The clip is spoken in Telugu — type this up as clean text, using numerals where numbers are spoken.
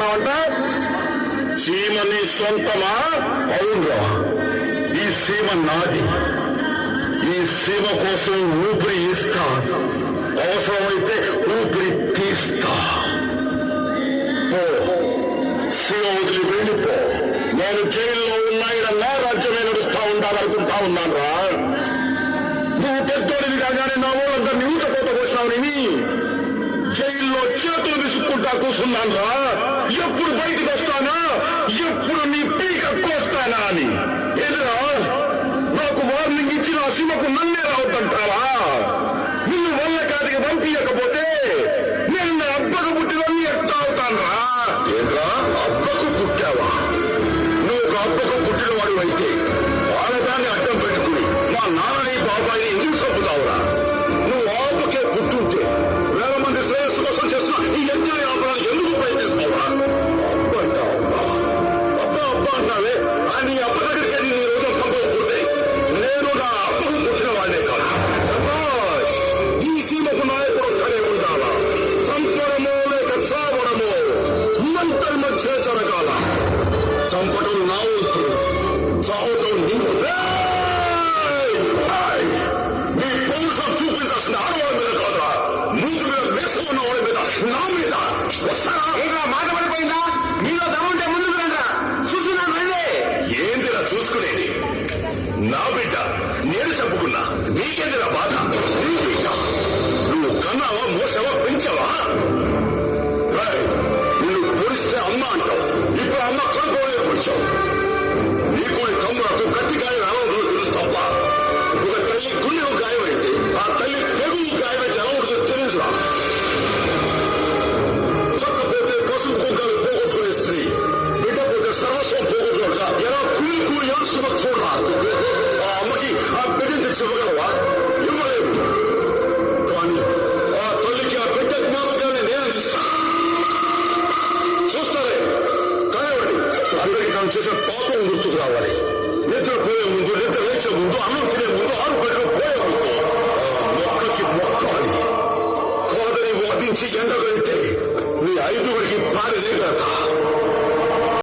అంటున్నావంట? సీమ నీ సొంతమా? అవునురా, ఈ సీమ నాది. ఈ సీమ కోసం ఊపిరి ఇస్తా, అవసరమైతే ఊపిరి తీస్తా. పో, సీమ వదిలి వెళ్ళిపో. నేను జైల్లో ఉన్నాయిన నా రాజ్యమే నడుస్తా ఉండాలనుకుంటా ఉన్నాను రా. నువ్వు పెద్దోడివి కాగానే నా ఊళ్ళందరినీ ఊచకోత కోసినావుని జైల్లో చేతులు విసుక్కుంటా కూర్చున్నాను రా. ఎప్పుడు బయటకు వస్తానా, ఎప్పుడు నీ పీక కోస్తానా అని. ఎదురా నాకు వార్నింగ్ ఇచ్చిన సీమకు నన్నే రావద్దంటావా? నిన్ను వల్ల కాదికి పంపించకపోతే నేను నా అబ్బకు పుట్టినన్ని ఎట్టా అవుతాను రా. ఏంద్రా అబ్బకు పుట్టావా? నువ్వు ఒక అబ్బకు పుట్టినవాడు అయితే వాళ్ళదాన్ని అడ్డం పెట్టుకుని మా నాన్నని బాబాయిని ఎందుకు చంపుతావురా? నువ్వు ఆపకే పుట్టుంటే వేల మంది శ్రేయస్సు కోసం చేస్తున్నా ఈ యజ్ఞాన్ని ఆపడానికి ఎందుకు ప్రయత్నిస్తావురా? అబ్బ అంటావు, అబ్బా అబ్బా అంటావే. నీ అబ్బ దగ్గరికి నీ రోజు పంపకపోతే నేను నా అబ్బకు పుట్టిన వాడినే కాదు. ఈ సీమకు నాయకుడు ఒక్కడే ఉండాలా? చంపడమో లేక చావడమో మంతర్ మధ్య జరగాల. చంపటం నా వంతు, చావటం నీవు. నీ పౌరుషం చూపించాల్సిన ఆడవాళ్ళ మీద కాదురా, మూడు మీద వేసం ఉన్న వాళ్ళ మీద, నా మీద. వస్తారా? మాట పడిపోయిందా? మీలో దమ్ముంటే ముందుకు రండి. చూసినా వెళ్ళే. ఏందిరా చూసుకునేది? నా బిడ్డ నేను చెప్పుకున్నా, నీకేందిరా బాధ? నీ బిడ్డ నువ్వు కన్నావా, మోసావా, పెంచావా? నువ్వు పొడిస్తే అమ్మ అంటావు, ఇప్పుడు అమ్మ కడుపులోనే పొడిచావు. నీకు తమ్ములకు కత్తికాయ రావడంలో తెలుసు తప్ప ఒక తల్లి గుండెకు గాయమైతే ఆ తల్లి తెగులు గాయమైతే ఎలా ఉంటుందో తెలుసురా. పక్కపోతే పసుపు కుంకాలు పోగొట్టుకునే స్త్రీ బిడ్డ పోతే సర్వస్వం పోగొట్టుకోగా ఎలా కూలి కూలి ఏడుస్తుందో చూడరా. ఆ అమ్మకి ఆ బిడ్డను తెచ్చి ఇవ్వగలవా? ఇవ్వలేవు. కానీ ఆ తల్లికి ఆ బిడ్డ జ్ఞాపకాన్ని నేను అందిస్తాను. చూస్తారే, కానివ్వండి. అందరికీ తాను చేసే పాపం గుర్తుకు రావాలి. నిద్ర పోయే ముందు, నిద్ర లేచే ముందు, అన్నం తినే ముందు, ఆరు బయటకు పోయే ముందు ఆ మొక్కకి మొక్కాలి. కాదని వాదించి ఎండగలిగితే నీ ఐదుగురికి పాడలేగలట.